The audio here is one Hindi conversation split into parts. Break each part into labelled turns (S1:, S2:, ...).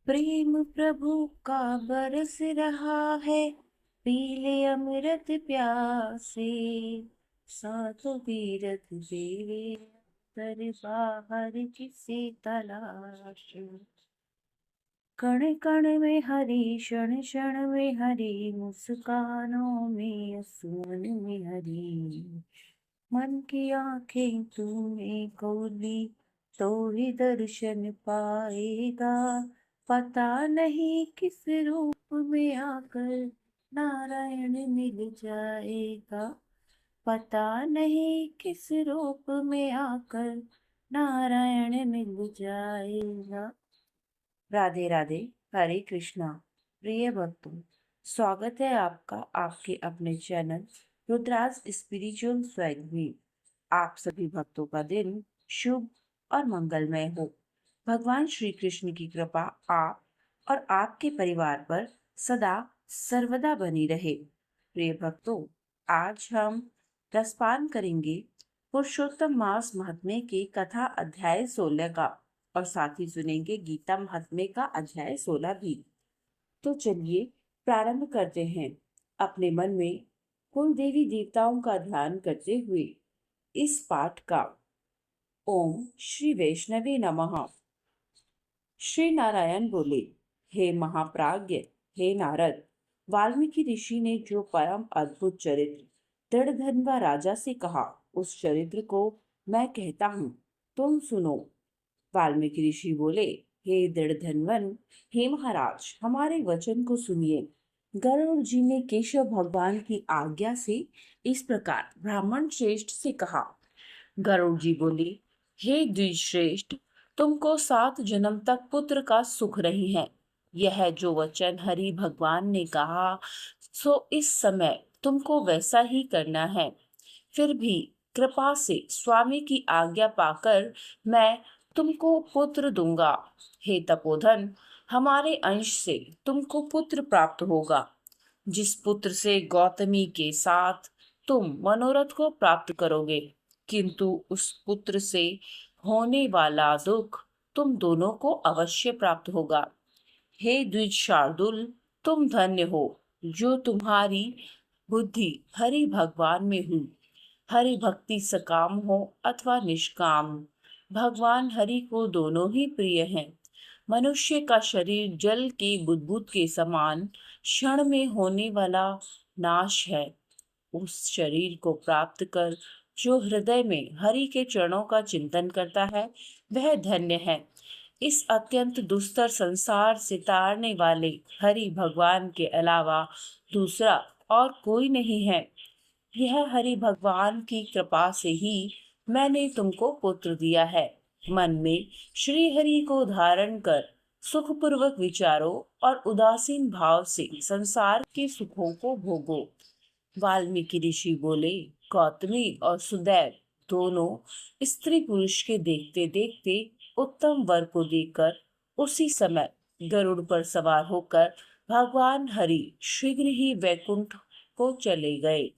S1: प्रेम प्रभु का बरस रहा है, पीले अमृत प्यासे। सात तीरथ देवे कर बाहर किसे तलाश। कण कण में हरी, क्षण क्षण में हरी, मुस्कानों में आंसुओं में हरी। मन की आंखें तूने खोली तो ही दर्शन पाएगा। पता नहीं किस रूप में आकर नारायण मिल जाएगा। पता नहीं किस रूप में आकर नारायण मिल जाएगा। राधे राधे। हरे कृष्णा। प्रिय भक्तों, स्वागत है आपका आपके अपने चैनल रुद्राज स्पिरिचुअल स्वैग में। आप सभी भक्तों का दिन शुभ और मंगलमय हो। भगवान श्री कृष्ण की कृपा आप और आपके परिवार पर सदा सर्वदा बनी रहे। प्रिय भक्तों, आज हम रसपान करेंगे पुरुषोत्तम मास महात्म्य के कथा अध्याय 16 का, और साथ ही सुनेंगे गीता महात्म्य का अध्याय 16 भी। तो चलिए प्रारंभ करते हैं। अपने मन में कुल देवी देवताओं का ध्यान करते हुए इस पाठ का। ओम श्री वैष्णवे नमः। श्री नारायण बोले, हे महाप्राज्ञ, हे नारद, वाल्मीकि ऋषि ने जो परम अद्भुत चरित्र दृढ़धन्वा राजा से कहा, उस चरित्र को मैं कहता हूँ, तुम सुनो। वाल्मीकि ऋषि बोले, हे दृढ़धन्वन, हे महाराज, हमारे वचन को सुनिए। गरुड़ जी ने केशव भगवान की आज्ञा से इस प्रकार ब्राह्मण श्रेष्ठ से कहा। गरुड़ जी बोले, हे द्विश्रेष्ठ, तुमको 7 जन्म तक पुत्र का सुख नहीं है। यह जो वचन हरि भगवान ने कहा, सो इस समय तुमको वैसा ही करना है। फिर भी कृपा से स्वामी की आज्ञा पाकर मैं तुमको पुत्र दूंगा। हे तपोधन, हमारे अंश से तुमको पुत्र प्राप्त होगा। जिस पुत्र से गौतमी के साथ तुम मनोरथ को प्राप्त करोगे, किंतु उस पुत्र से होने वाला दुख तुम दोनों को अवश्य प्राप्त होगा। हे द्विज शार्दुल, तुम धन्य हो जो तुम्हारी बुद्धि हरि भगवान में हुई। हरि भक्ति सकाम हो अथवा निष्काम, भगवान हरि को दोनों ही प्रिय हैं। मनुष्य का शरीर जल के बुदबुद के समान क्षण में होने वाला नाश है। उस शरीर को प्राप्त कर जो हृदय में हरि के चरणों का चिंतन करता है, वह धन्य है। इस अत्यंत दुस्तर संसार से तारने वाले हरि भगवान के अलावा दूसरा और कोई नहीं है। यह हरि भगवान की कृपा से ही मैंने तुमको पुत्र दिया है। मन में श्री हरि को धारण कर सुखपूर्वक विचारो और उदासीन भाव से संसार के सुखों को भोगो। वाल्मीकि ऋषि बोले, गौतमी और सुदैव दोनों स्त्री पुरुष के देखते देखते उत्तम वर को देखकर उसी समय गरुड़ पर सवार होकर भगवान हरि शीघ्र ही वैकुंठ को चले गए।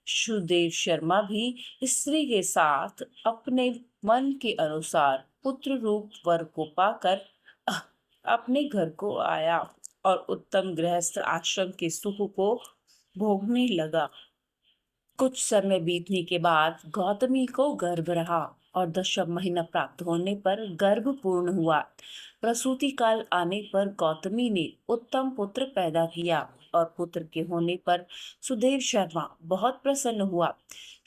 S1: सुदेव शर्मा भी स्त्री के साथ अपने मन के अनुसार पुत्र रूप वर को पाकर अपने घर को आया और उत्तम गृहस्थ आश्रम के सुख को भोगने लगा। कुछ समय बीतने के बाद गौतमी को गर्भ रहा और 10वां महीना प्राप्त होने पर गर्भ पूर्ण हुआ। प्रसूति काल आने पर गौतमी ने उत्तम पुत्र पैदा किया और पुत्र के होने पर सुदेव शर्मा बहुत प्रसन्न हुआ।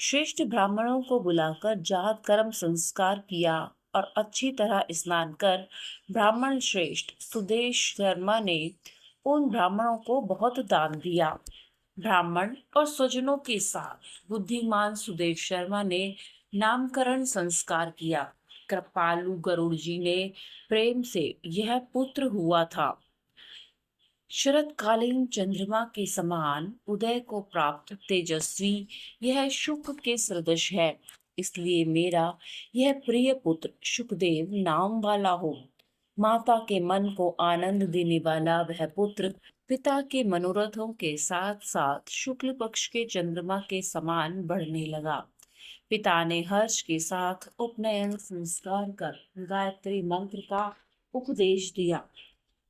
S1: श्रेष्ठ ब्राह्मणों को बुलाकर जात कर्म संस्कार किया और अच्छी तरह स्नान कर ब्राह्मण श्रेष्ठ सुदेव शर्मा ने उन ब्राह्मणों को बहुत दान दिया। ब्राह्मण और स्वजनों के साथ बुद्धिमान सुदेव शर्मा ने नामकरण संस्कार किया। कृपालु गरुड़ जी ने प्रेम से यह पुत्र हुआ था। शरतकालीन चंद्रमा के समान उदय को प्राप्त तेजस्वी यह शुक के सदृश है। इसलिए मेरा यह प्रिय पुत्र शुकदेव नाम वाला हो। माता के मन को आनंद देने वाला वह पुत्र पिता के मनोरथों के साथ साथ शुक्ल पक्ष के चंद्रमा के समान बढ़ने लगा। पिता ने हर्ष के साथ उपनयन संस्कार कर गायत्री मंत्र का उपदेश दिया।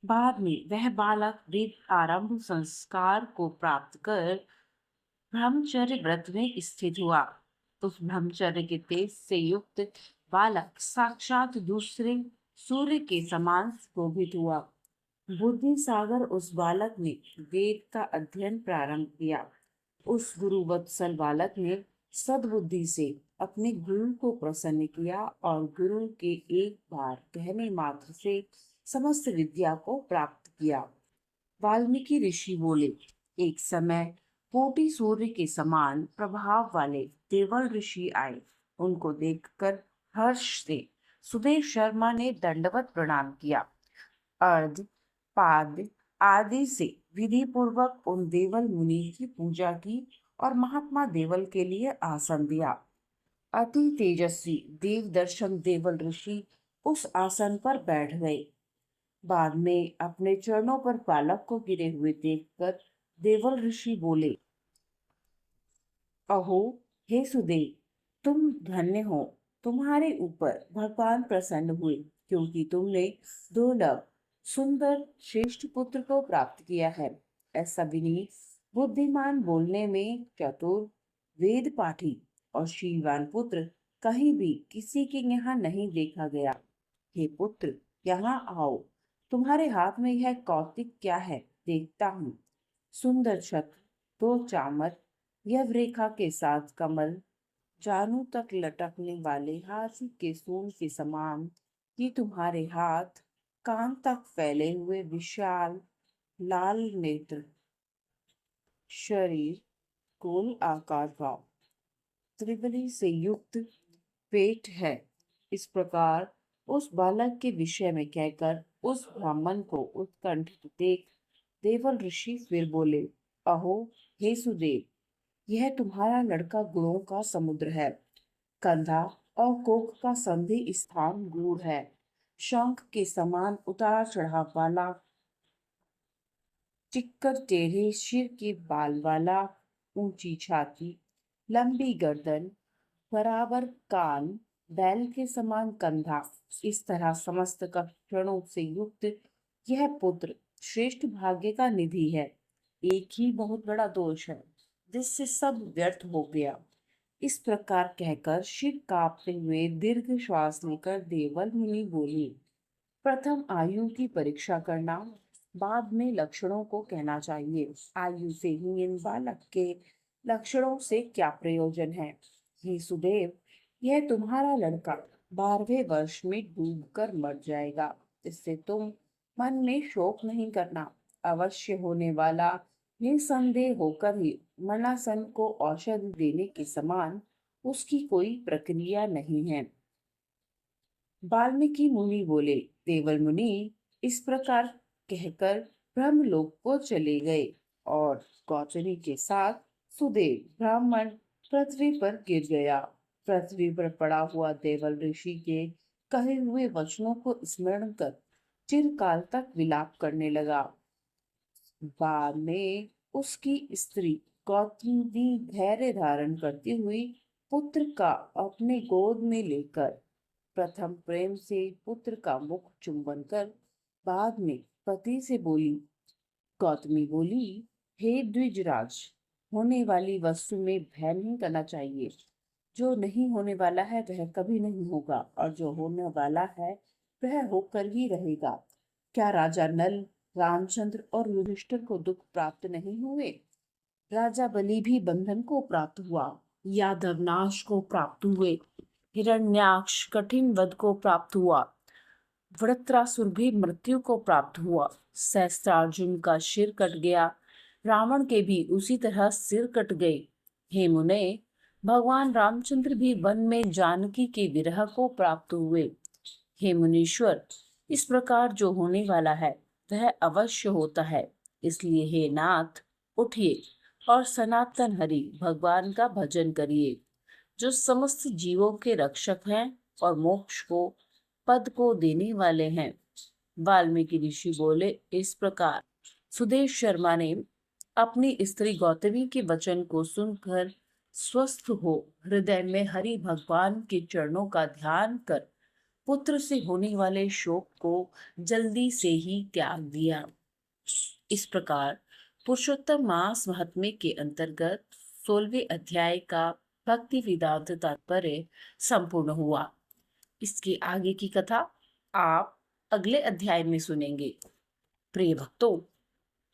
S1: बाद में वह बालक वेद आरंभ संस्कार को प्राप्त कर ब्रह्मचर्य व्रत में स्थित हुआ। उस ब्रह्मचर्य के तेज से युक्त बालक साक्षात दूसरे सूर्य के समान शोभित हुआ। बुद्धि सागर उस बालक ने वेद का अध्ययन प्रारंभ किया। उस गुरु वत्सल बालक ने सद्बुद्धि से अपने गुरु को प्रसन्न किया और गुरु के एक बार कहने मात्र से समस्त विद्या को प्राप्त किया। वाल्मीकि ऋषि बोले, एक समय कोटि सूर्य के समान प्रभाव वाले देवल ऋषि आए। उनको देखकर हर्ष से सुदेव शर्मा ने दंडवत प्रणाम किया। अर्ध पाद आदि से विधि पूर्वक उन देवल मुनि की पूजा की और महात्मा देवल के लिए आसन दिया। अति तेजस्वी देव दर्शन देवल ऋषि उस आसन पर बैठ गए। बाद में अपने चरणों पर बालक को गिरे हुए देखकर देवल ऋषि बोले, अहो हे सुदेव, तुम धन्य हो। तुम्हारे ऊपर भगवान प्रसन्न हुए, क्योंकि तुमने दुर्लभ सुंदर श्रेष्ठ पुत्र को प्राप्त किया है। ऐसा विनीत बुद्धिमान, बोलने में चतुर, वेद पाठी और शीलवान पुत्र कहीं भी किसी के यहाँ नहीं देखा गया। हे पुत्र, यहाँ आओ। तुम्हारे हाथ में यह कौतिक क्या है, देखता हूँ। सुंदर छत्र, दो चामर, यव रेखा के साथ कमल, जानू तक लटकने वाले हाथी के सूंड के समान ये तुम्हारे हाथ, कान तक फैले हुए विशाल लाल नेत्र, शरीर गोल आकार का, त्रिबली से युक्त पेट है। इस प्रकार उस बालक के विषय में कहकर उस ब्राह्मण को उत्कंठित देख देवल ऋषि फिर बोले, अहो हे सुदेव, यह तुम्हारा लड़का गुणों का समुद्र है। कंधा और कोख का संधि स्थान गूढ़ है। शंख के समान उतार चढ़ाव वाला, चिक्कर टेढ़े सिर के बाल वाला, ऊंची छाती, लंबी गर्दन, बराबर कान, बैल के समान कंधा, इस तरह समस्त लक्षणों से युक्त यह पुत्र श्रेष्ठ भाग्य का निधि है। एक ही बहुत बड़ा दोष है, जिससे सब व्यर्थ हो गया। इस प्रकार कहकर शिव कांपते हुए दीर्घ श्वास लेकर देवल मुनि बोले, प्रथम आयु की परीक्षा करना, बाद में लक्षणों को कहना चाहिए। आयु से ही इन बालक के लक्षणों से क्या प्रयोजन है। हे सुदेव, यह तुम्हारा लड़का 12वें वर्ष में डूबकर मर जाएगा। इससे तुम मन में शोक नहीं करना। अवश्य होने वाला निसंदेह होकर ही मरणासन को औषधि देने के समान उसकी कोई प्रक्रिया नहीं है। वाल्मीकि मुनि बोले, देवल मुनि इस प्रकार कहकर ब्रह्मलोक को चले गए और गौतमी के साथ सुदेव ब्राह्मण पृथ्वी पर गिर गया। पृथ्वी पर पड़ा हुआ देवल ऋषि के कहे हुए वचनों को स्मरण कर चिरकाल तक विलाप करने लगा। बाद में उसकी स्त्री गौतमी धैर्य धारण करती हुई पुत्र का अपने गोद में लेकर प्रथम प्रेम से पुत्र का मुख चुंबन कर बाद में पति से बोली। गौतमी बोली, हे द्विजराज, होने वाली वस्तु में भय नहीं करना चाहिए। जो नहीं होने वाला है वह कभी नहीं होगा, और जो होने वाला है वह होकर ही रहेगा। क्या राजा नल, रामचंद्र और युधिष्ठिर को दुख प्राप्त नहीं हुए? राजा बलि भी बंधन को प्राप्त हुआ, यादव नाश को प्राप्त हुए, हिरण्याक्ष कठिन वध को प्राप्त हुआ, वृत्रासुर भी मृत्यु को प्राप्त हुआ, सहस्त्रार्जुन का सिर कट गया, रावण के भी उसी तरह सिर कट गए। हे मुने, भगवान रामचंद्र भी वन में जानकी के विरह को प्राप्त हुए। हे मुनीश्वर, इस प्रकार जो होने वाला है वह अवश्य होता है। इसलिए हे नाथ, उठिए और सनातन हरि भगवान का भजन करिए, जो समस्त जीवों के रक्षक हैं और मोक्ष को पद को देने वाले हैं। वाल्मीकि ऋषि बोले, इस प्रकार सुदेव शर्मा ने अपनी स्त्री गौतमी के वचन को सुनकर स्वस्थ हो हृदय में हरि भगवान के चरणों का ध्यान कर पुत्र से होने वाले शोक को जल्दी से ही त्याग दिया। इस प्रकार पुरुषोत्तम मास महात्म्य के अंतर्गत 16वें अध्याय का भक्ति वेदांत तात्पर्य संपूर्ण हुआ। इसके आगे की कथा आप अगले अध्याय में सुनेंगे। प्रिय भक्तों,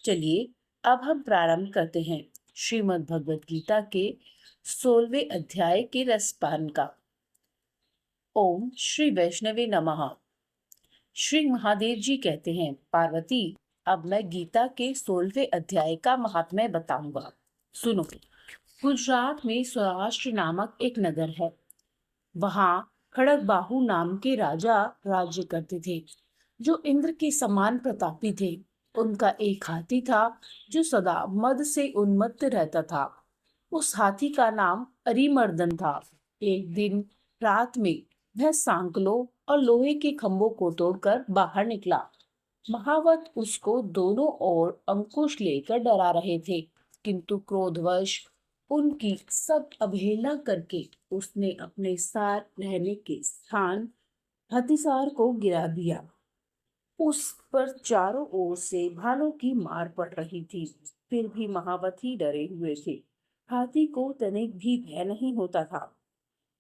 S1: चलिए अब हम प्रारंभ करते हैं श्रीमद् भगवत गीता के 16वें अध्याय के रसपान का। ओम श्री वैष्णवे नमः। श्री महादेव जी कहते हैं, पार्वती, अब मैं गीता के 16वें अध्याय का महात्म्य बताऊंगा। सुनो। गुजरात में सौराष्ट्र नामक एक नगर है। वहां खड़गबाहु नाम के राजा राज्य करते थे, जो इंद्र के समान प्रतापी थे। उनका एक हाथी था जो सदा मद से उन्मत्त रहता था। उस हाथी का नाम अरिमर्दन था। एक दिन रात में वह सांकलों और लोहे के खंभों को तोड़कर बाहर निकला। महावत उसको दोनों ओर अंकुश लेकर डरा रहे थे, किंतु क्रोधवश उनकी सब अवहेलना करके उसने अपने सार रहने के स्थान हथिसार को गिरा दिया। उस पर चारों ओर से भालों की मार पड़ रही थी, फिर भी महावती डरे हुए थे। हाथी को तनिक भी भय नहीं होता था।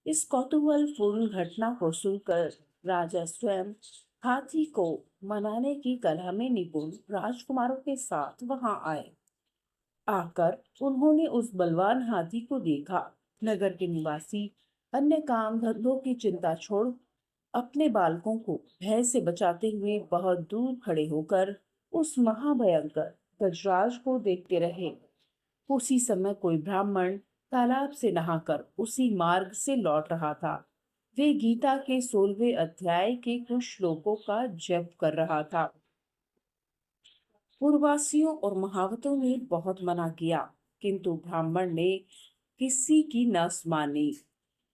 S1: इस कौतूहलपूर्ण घटना को सुनकर राजा स्वयं हाथी को मनाने की कला में निपुण राजकुमारों के साथ वहां आए। आकर उन्होंने उस बलवान हाथी को देखा। नगर के निवासी अन्य काम धंधों की चिंता छोड़ अपने बालकों को भय से बचाते हुए बहुत दूर खड़े होकर उस महाभयंकर गजराज को देखते रहे। उसी समय कोई ब्राह्मण तालाब से नहाकर उसी मार्ग से लौट रहा था। वे गीता के 16वें अध्याय के कुछ श्लोकों का जप कर रहा था। पूर्ववासियों और महावतों ने बहुत मना किया, किंतु ब्राह्मण ने किसी की न मानी।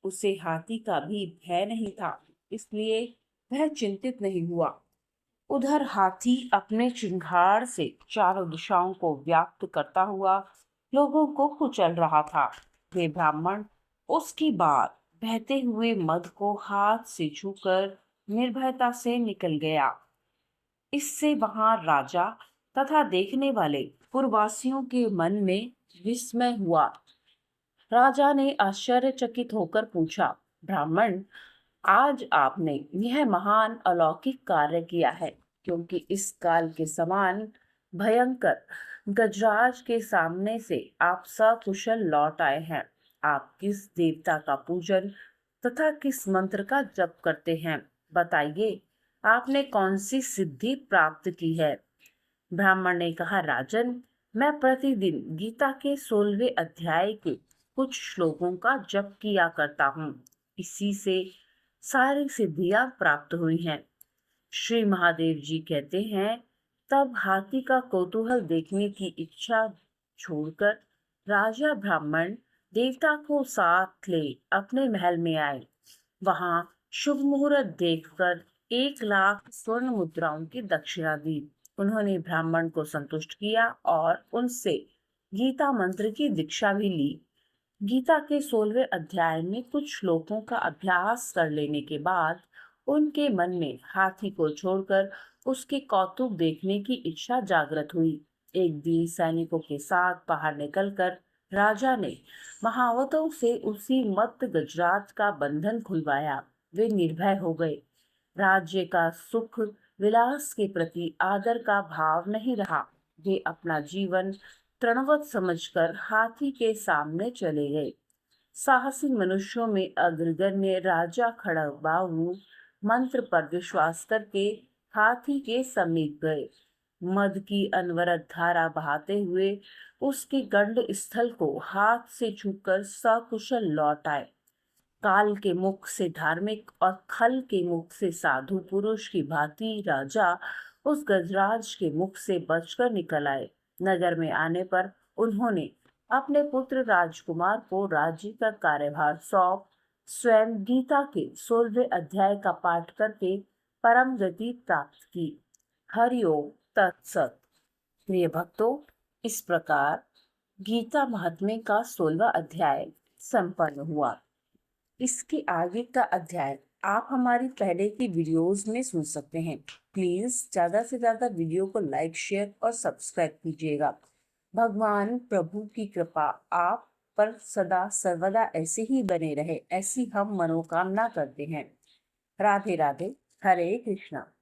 S1: उसे हाथी का भी भय नहीं था, इसलिए वह चिंतित नहीं हुआ। उधर हाथी अपने चिंगार से चारों दिशाओं को व्याप्त करता हुआ लोगों को कुचल रहा था। वे ब्राह्मण उसकी बात बहते हुए मद को हाथ से छूकर निर्भयता से निकल गया। इससे वहां राजा तथा देखने वाले पुरवासियों के मन में विस्मय हुआ। राजा ने आश्चर्यचकित होकर पूछा, ब्राह्मण, आज आपने यह महान अलौकिक कार्य किया है, क्योंकि इस काल के समान भयंकर गजराज के सामने से आप सकुशल लौट आए हैं। आप किस देवता का पूजन तथा किस मंत्र का जप करते हैं? बताइए, आपने कौन सी सिद्धि प्राप्त की है? ब्राह्मण ने कहा, राजन, मैं प्रतिदिन गीता के 16वें अध्याय के कुछ श्लोकों का जप किया करता हूँ। इसी से सारी सिद्धियां प्राप्त हुई हैं। श्री महादेव जी कहते हैं, तब हाथी का कौतूहल देखने की इच्छा छोड़कर राजा ब्राह्मण देवता को साथ ले अपने महल में आए। वहां शुभ मुहूर्त देखकर 1 लाख स्वर्ण मुद्राओं की दक्षिणा दी। उन्होंने ब्राह्मण को संतुष्ट किया और उनसे गीता मंत्र की दीक्षा भी ली। गीता के 16वें अध्याय में कुछ श्लोकों का अभ्यास कर लेने के बाद उनके मन में हाथी को छोड़कर उसके कौतुक देखने की इच्छा जागृत हुई। एक दिन सैनिकों के साथ बाहर निकलकर राजा ने महावतों से उसी मत्त गजराज का बंधन खुलवाया। वे निर्भय हो गए। राज्य का सुख विलास के प्रति आदर का भाव नहीं रहा। वे अपना जीवन तृणवत समझकर हाथी के सामने चले गए। साहसी मनुष्यों में अग्रगण्य राजा खड़गबाहु मंत्र पर विश्वास करके हाथी के समीप गए। मद की अनवरत धारा बहाते हुए उसके गंड स्थल को हाथ से छूकर सकुशल लौट आए। काल के मुख से धार्मिक और खल के मुख से साधु पुरुष की भांति राजा उस गजराज के मुख से बचकर निकल आए। नगर में आने पर उन्होंने अपने पुत्र राजकुमार को राज्य का कार्यभार सौंप स्वयं गीता के 16वें अध्याय का पाठ करके परम गति प्राप्त की। हरिओम तत्सत। प्रिय भक्तों, इस प्रकार गीता महात्म्य का 16वां अध्याय संपन्न हुआ। इसके आगे का अध्याय आप हमारी पहले की वीडियोस में सुन सकते हैं। प्लीज ज्यादा से ज्यादा वीडियो को लाइक, शेयर और सब्सक्राइब कीजिएगा। भगवान प्रभु की कृपा आप पर सदा सर्वदा ऐसे ही बने रहे, ऐसी हम मनोकामना करते हैं। राधे राधे। हरे कृष्णा।